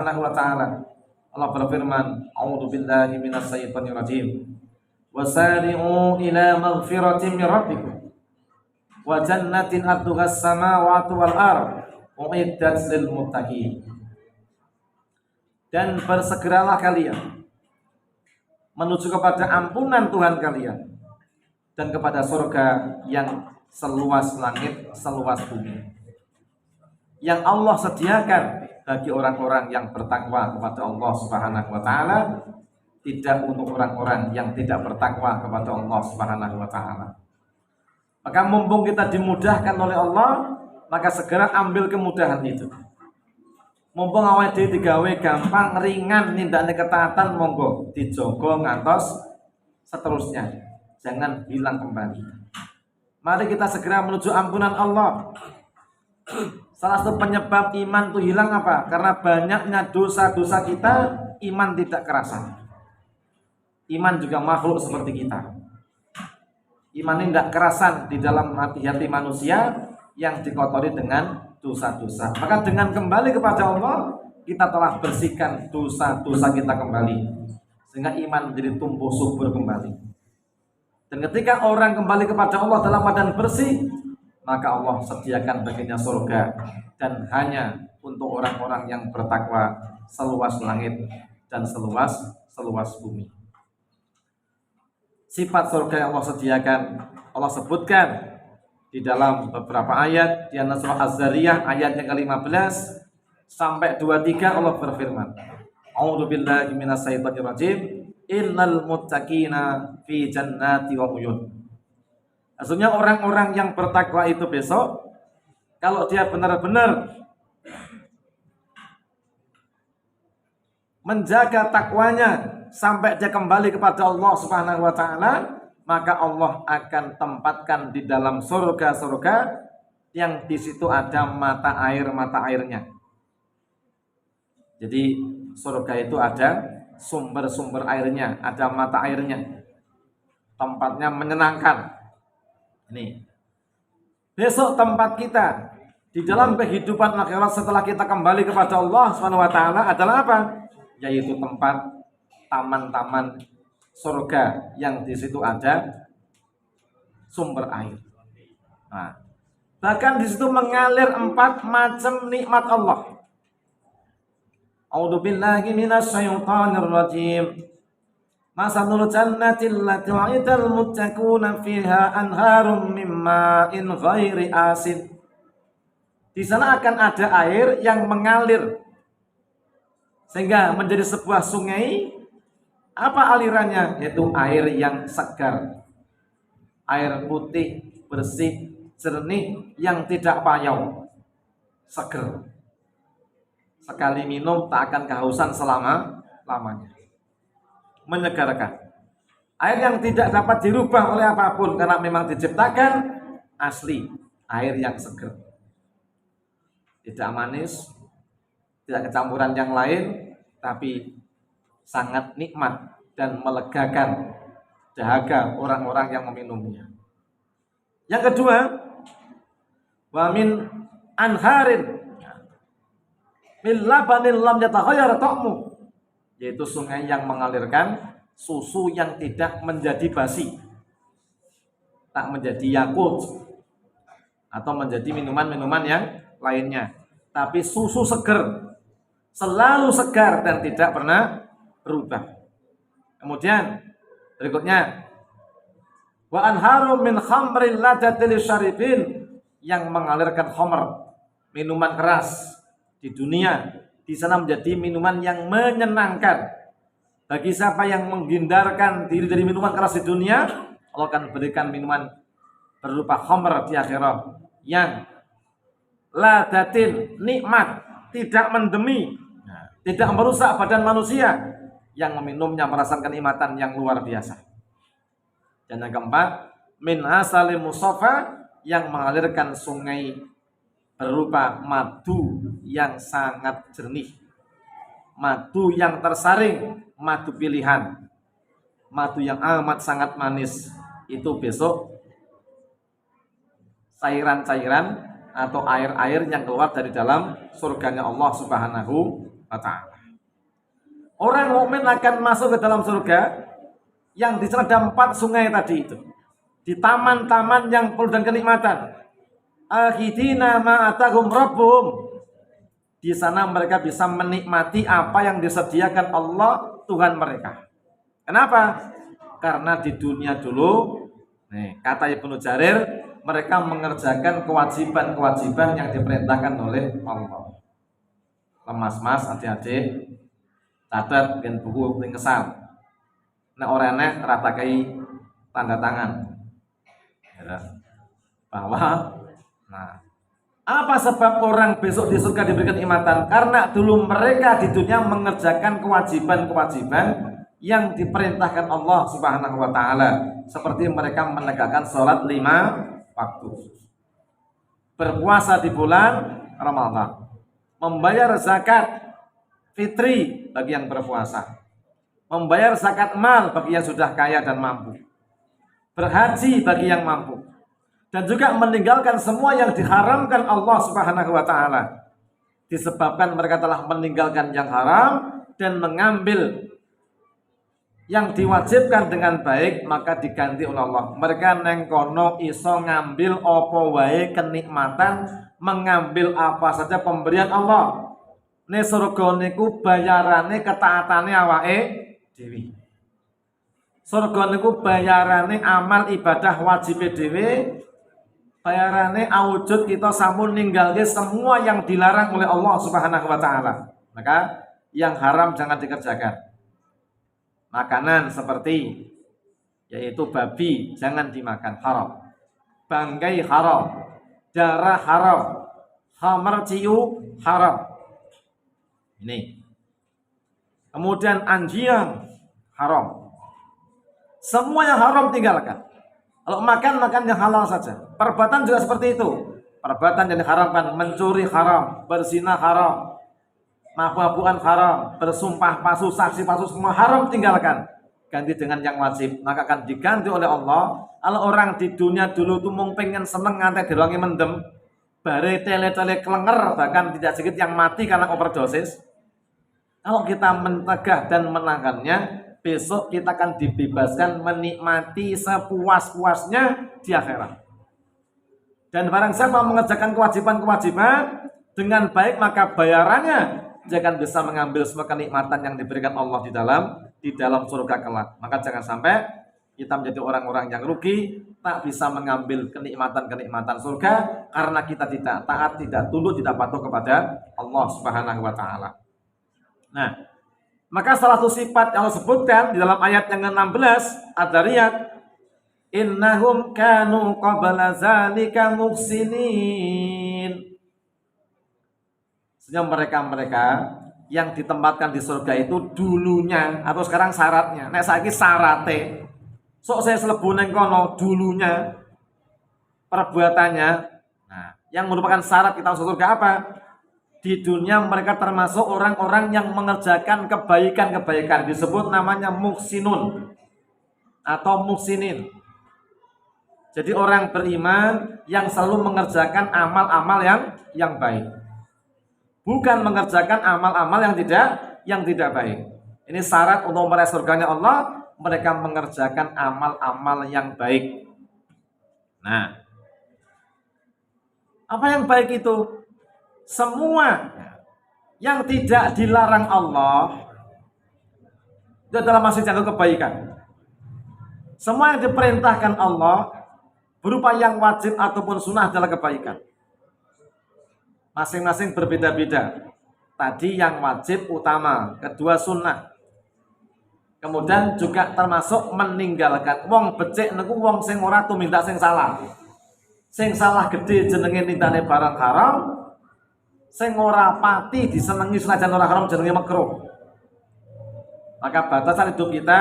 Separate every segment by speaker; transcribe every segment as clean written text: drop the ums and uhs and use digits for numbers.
Speaker 1: Subhanahu wa taala. Allah berfirman, "A'udzu billahi minasy syaithanir rajim. Wasari'u ila maghfiratin min rabbikum wa jannatin 'arduhas samawati wal ardh u'iddat lil muttaqin." Dan bersegeralah kalian menuju kepada ampunan Tuhan kalian dan kepada surga yang seluas langit, seluas bumi, yang Allah sediakan bagi orang-orang yang bertakwa kepada Allah Subhanahu wa taala, tidak untuk orang-orang yang tidak bertakwa kepada Allah Subhanahu wa taala. Maka mumpung kita dimudahkan oleh Allah, maka segera ambil kemudahan itu. Mumpung awake dhewe digawe gampang, ringan nindakne ketaatan, monggo dijogo ngantos seterusnya. Jangan hilang kembali. Mari kita segera menuju ampunan Allah. Salah satu penyebab iman itu hilang apa? Karena banyaknya dosa-dosa kita, iman tidak kerasa. Iman juga makhluk seperti kita. Iman ini tidak kerasan di dalam hati-hati manusia yang dikotori dengan dosa-dosa. Maka dengan kembali kepada Allah, kita telah bersihkan dosa-dosa kita kembali, sehingga iman menjadi tumbuh subur kembali. Dan ketika orang kembali kepada Allah dalam keadaan bersih, maka Allah sediakan baginya surga, dan hanya untuk orang-orang yang bertakwa seluas langit dan seluas bumi. Sifat surga yang Allah sediakan, Allah sebutkan di dalam beberapa ayat. Di antara surah Az-Zariyah ayat yang ke-15 sampai 23, Allah berfirman, "A'udzu billahi minasy syaithanir rajim. Innal muttaqina fi jannati wa uyun." Maksudnya orang-orang yang bertakwa itu besok, kalau dia benar-benar menjaga takwanya sampai dia kembali kepada Allah Subhanahu wa taala, maka Allah akan tempatkan di dalam surga-surga yang di situ ada mata airnya. Jadi surga itu ada sumber-sumber airnya, ada mata airnya. Tempatnya menyenangkan. Ini besok tempat kita di dalam kehidupan akhirat setelah kita kembali kepada Allah Subhanahu wa taala adalah apa? Yaitu tempat taman-taman surga yang di situ ada sumber air. Nah, bahkan di situ mengalir 4 macam nikmat Allah. A'udzu billahi minasy syaithanir rajim. Masalul jannati allati wa'idal muttaquna fiha anharum min ma'in ghairi asin. Di sana akan ada air yang mengalir sehingga menjadi sebuah sungai. Apa alirannya? Yaitu air yang segar, air putih, bersih, jernih, yang tidak payau, seger. Sekali minum tak akan kehausan selama-lamanya. Menyegarkan. Air yang tidak dapat dirubah oleh apapun karena memang diciptakan asli, air yang segar. Tidak manis, tidak kecampuran yang lain, tapi sangat nikmat dan melegakan dahaga orang-orang yang meminumnya. Yang kedua, wa min anharin min labanin lam yataghayyar ta'mu, yaitu sungai yang mengalirkan susu yang tidak menjadi basi, tak menjadi yakut atau menjadi minuman-minuman yang lainnya, tapi susu segar, selalu segar dan tidak pernah berubah. Kemudian berikutnya, wa anharum min khamrin ladatil syaribin, yang mengalirkan khamr, minuman keras di dunia, di sana menjadi minuman yang menyenangkan. Bagi siapa yang menghindarkan diri dari minuman keras di dunia, Allah akan berikan minuman berupa khamr di akhirat yang ladatin, nikmat, tidak mendemi, tidak merusak badan manusia, yang meminumnya merasakan kenikmatan yang luar biasa. Dan yang keempat, min asalim musafa, yang mengalirkan sungai berupa madu yang sangat jernih, madu yang tersaring, madu pilihan, madu yang amat sangat manis. Itu besok cairan-cairan atau air-air yang keluar dari dalam surganya Allah Subhanahu wa ta'ala. Orang mukmin akan masuk ke dalam surga yang di sana ada 4 sungai tadi itu. Di taman-taman yang penuh dengan kenikmatan. Akhidina ma'atahum rabbuhum. Di sana mereka bisa menikmati apa yang disediakan Allah Tuhan mereka. Kenapa? Karena di dunia dulu, kata Ibnu Jarir, mereka mengerjakan kewajiban-kewajiban yang diperintahkan oleh Allah. Mas, adik-adik, catat dengan buku ringkesan. Nek ora enek ratakai tanda tangan. Ya. Bahwa apa sebab orang besok di surga diberikan kenikmatan? Karena dulu mereka di dunia mengerjakan kewajiban-kewajiban yang diperintahkan Allah Subhanahu wa taala, seperti mereka menegakkan sholat 5 waktu, berpuasa di bulan Ramadan, membayar zakat fitri bagi yang berpuasa, membayar zakat mal bagi yang sudah kaya dan mampu, berhaji bagi yang mampu, dan juga meninggalkan semua yang diharamkan Allah Subhanahu wa taala. Disebabkan mereka telah meninggalkan yang haram dan mengambil yang diwajibkan dengan baik, maka diganti oleh Allah. Mereka nengkono iso ngambil apa wae kenikmatan, mengambil apa saja pemberian Allah. Ne surga niku bayarane ketaatane awake dhewe. Surga niku bayarane amal ibadah wajib dhewe, bayarane awujud kita sampun ninggalke semua yang dilarang oleh Allah Subhanahu wa taala. Maka yang haram jangan dikerjakan. Makanan seperti yaitu babi jangan dimakan, haram. Bangkai haram, darah haram, khamar ciu haram. Ini. Kemudian anjing haram. Semua yang haram tinggalkan. Kalau makan yang halal saja. Perbuatan juga seperti itu. Perbuatan yang diharamkan, mencuri haram, berzina haram, mabuk-mabukan haram, bersumpah palsu, saksi palsu, semua haram tinggalkan. Ganti dengan yang wajib, maka akan diganti oleh Allah. Kalau orang di dunia dulu tuh mau pengen seneng ngantai diruangi mendem, bare tele-tele kelenger, bahkan tidak sedikit yang mati karena overdosis. Kalau kita mencegah dan menangkannya, besok kita akan dibebaskan menikmati sepuas-puasnya di akhirat. Dan barang siapa mengerjakan kewajiban-kewajiban dengan baik, maka bayarannya dia akan bisa mengambil semua kenikmatan yang diberikan Allah di dalam surga kelak. Maka jangan sampai kita menjadi orang-orang yang rugi, tak bisa mengambil kenikmatan-kenikmatan surga karena kita tidak taat, tidak tunduk, tidak patuh kepada Allah Subhanahu wa taala. Nah, maka salah satu sifat yang Allah sebutkan di dalam ayat yang ke-16 Ad-Dariyat, innahum kanu qabla zalika muhsinin. Sehingga mereka yang ditempatkan di surga itu dulunya atau sekarang syaratnya. Nek saiki syarate. Sok saya selebu neng kono dulunya perbuatannya. Nah, yang merupakan syarat kita masuk surga apa? Di dunia mereka termasuk orang-orang yang mengerjakan kebaikan-kebaikan, disebut namanya muhsinun atau muhsinin. Jadi orang beriman yang selalu mengerjakan amal-amal yang baik. Bukan mengerjakan amal-amal yang tidak baik. Ini syarat untuk meraih surganya Allah, mereka mengerjakan amal-amal yang baik. Nah, apa yang baik itu? Semua yang tidak dilarang Allah itu adalah masih jangka kebaikan. Semua yang diperintahkan Allah berupa yang wajib ataupun sunnah adalah kebaikan. Masing-masing berbeda-beda. Tadi yang wajib utama, kedua sunnah. Kemudian juga termasuk meninggalkan wong becik niku wong sing ora tumindak sing salah. Sing salah gede jenenge nindakne barang haram, sing ora pati disenengi senajan ora haram jenenge makruh. Maka batasan hidup kita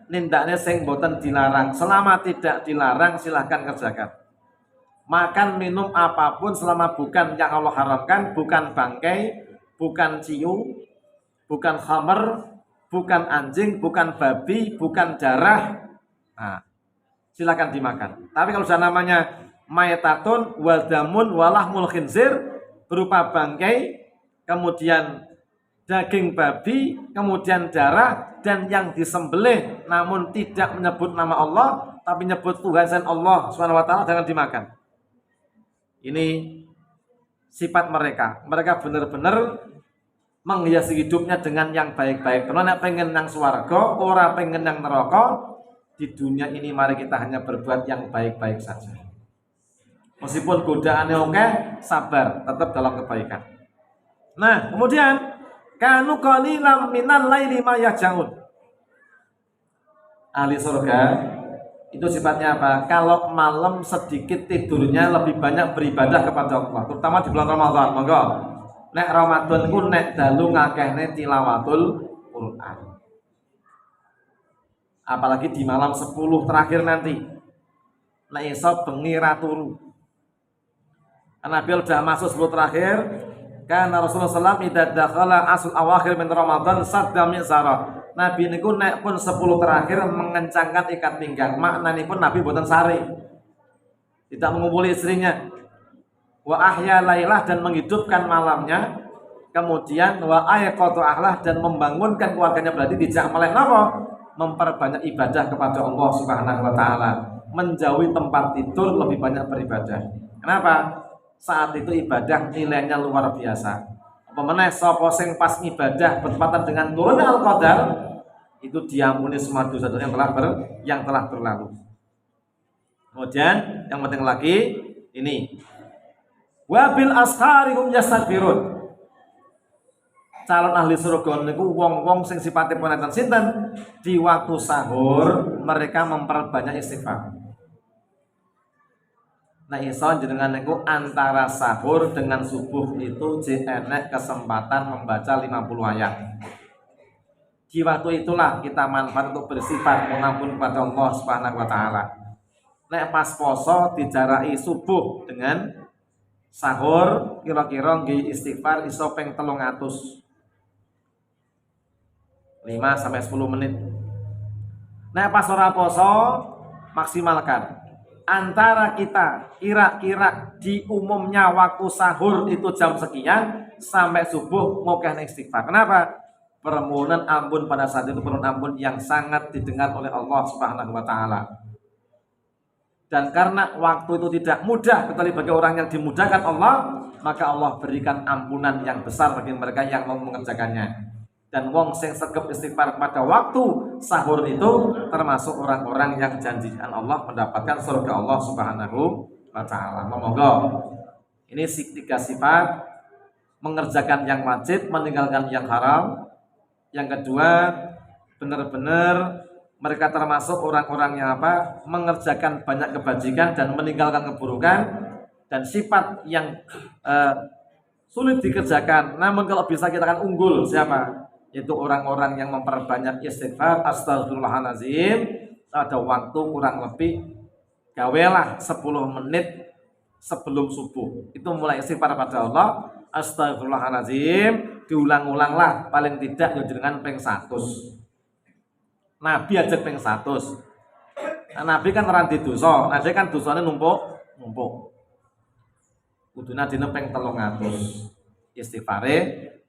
Speaker 1: nindakne sing boten dilarang. Selama tidak dilarang silahkan kerjakan. Makan minum apapun selama bukan yang Allah haramkan, bukan bangkai, bukan ciu, bukan khamar, bukan anjing, bukan babi, bukan darah. Nah, silakan dimakan. Tapi kalau sudah namanya maitatun wadamun walahmul khinzir, berupa bangkai, kemudian daging babi, kemudian darah, dan yang disembelih namun tidak menyebut nama Allah, tapi menyebut Tuhan selain Allah Subhanahu wa taala, jangan dimakan. Ini sifat mereka. Mereka benar-benar menghiasi hidupnya dengan yang baik-baik. Kalau nak pengen nang swarga, ora pengen nang neraka, di dunia ini mari kita hanya berbuat yang baik-baik saja. Meskipun godaannya oke, sabar, tetap dalam kebaikan. Nah, kemudian kanu qalilan minal laili ma yahjaun. Ahli surga itu sifatnya apa? Kalau malam sedikit tidurnya, lebih banyak beribadah kepada Allah, terutama di bulan Ramadan. Monggo. Nek Ramadan ku nek dalu ngakehne tilawatul Quran. Apalagi di malam 10 terakhir nanti. Nek iso bengi ra turu. Nabi udah masuk 10 terakhir, karena Rasulullah SAW idza dakhala asl awakhir min Ramadan sadda mizara. Nabi niku nek pun 10 terakhir mengencangkan ikat pinggang. Maknanya pun Nabi boten sari. Tidak mengumpuli istrinya. Wa ahya lailah, dan menghidupkan malamnya. Kemudian wa ayqadha ahlah, dan membangunkan keluarganya, berarti dijak meleh napa? Memperbanyak ibadah kepada Allah Subhanahu wa taala. Menjauhi tempat tidur, lebih banyak beribadah. Kenapa? Saat itu ibadah nilainya luar biasa. Apa meneh sapa sing pas ibadah bertepatan dengan turunnya Al-Qadar, itu diampuni semua dosa-dosa yang telah berlalu. Kemudian yang penting lagi ini, wabil asharihum yastaghfirun. Calon ahli surga niku wong-wong sing sifatipun wonten sinten, di waktu sahur mereka memperbanyak istighfar. Nah, iso jenengan niku antara sahur dengan subuh itu enek kesempatan membaca 50 ayat. Di waktu itulah kita manfaat untuk bersifat mengampun kepada Allah Subhanahu wa taala. Nek pas poso dijarai subuh dengan sahur, kira-kira nggih istighfar iso ping 300. 5 sampai 10 menit. Nek pas ora poso maksimalkan. Antara kita kira-kira di umumnya waktu sahur itu jam sekian sampai subuh mokeh istighfar. Kenapa? Permohonan ampun pada saat itu permohonan ampun yang sangat didengar oleh Allah Subhanahu wa taala. Dan karena waktu itu tidak mudah kecuali bagi orang yang dimudahkan Allah, maka Allah berikan ampunan yang besar bagi mereka yang mau mengerjakannya. Dan wong sing segep istighfar pada waktu sahur itu termasuk orang-orang yang janjikan Allah mendapatkan surga Allah Subhanahu wa taala. Monggo. Ini 3 sifat: mengerjakan yang wajib, meninggalkan yang haram. Yang kedua, benar-benar mereka termasuk orang-orang yang apa? Mengerjakan banyak kebajikan dan meninggalkan keburukan. Dan sifat yang sulit dikerjakan, namun kalau bisa kita akan unggul, siapa? Itu orang-orang yang memperbanyak istighfar, astagfirullahaladzim. Ada waktu kurang lebih gawelah 10 menit sebelum subuh, itu mulai istighfar pada Allah, astagfirullahaladzim, diulang-ulanglah paling tidak ya dengan ping 100. Nabi aja ping 100. Nah, Nabi kan ranti dosa, Nabi kan dosanya numpuk. Kuduna dina ping 300 istighfare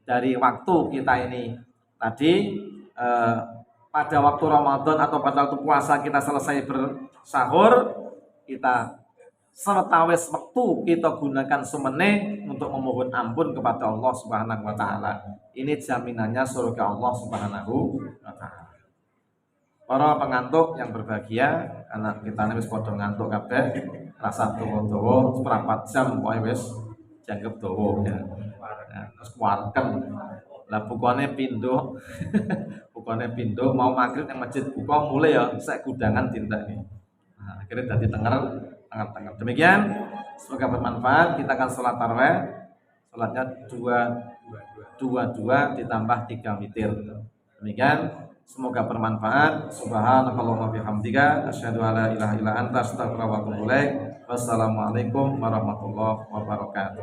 Speaker 1: dari waktu kita ini. Tadi pada waktu Ramadan atau pada waktu puasa kita selesai bersahur, kita sawetawis waktu kita gunakan sumene untuk memohon ampun kepada Allah Subhanahu wa taala. Ini jaminannya surga Allah Subhanahu wa taala. Para pengantuk yang berbahagia, anak kita wis padha ngantuk kabeh, rasa dawa-dawa seperempat jam pokoke wis dianggap dawa ya. Terus kuarken. Lah bukane pindho. Bukane pindho mau magrib yang masjid buka mulai ya sak gudangan tindak nih. Nah, akhirnya dadi tenger. Demikian, semoga bermanfaat. Kita akan sholat tarawih. Sholatnya 2 ditambah 3 witir. Demikian, semoga bermanfaat. Subhanakallahumma bihamdika asyhadu an la ilaha illa anta astaghfiruka wa atubu ilaik. Wassalamualaikum warahmatullahi wabarakatuh.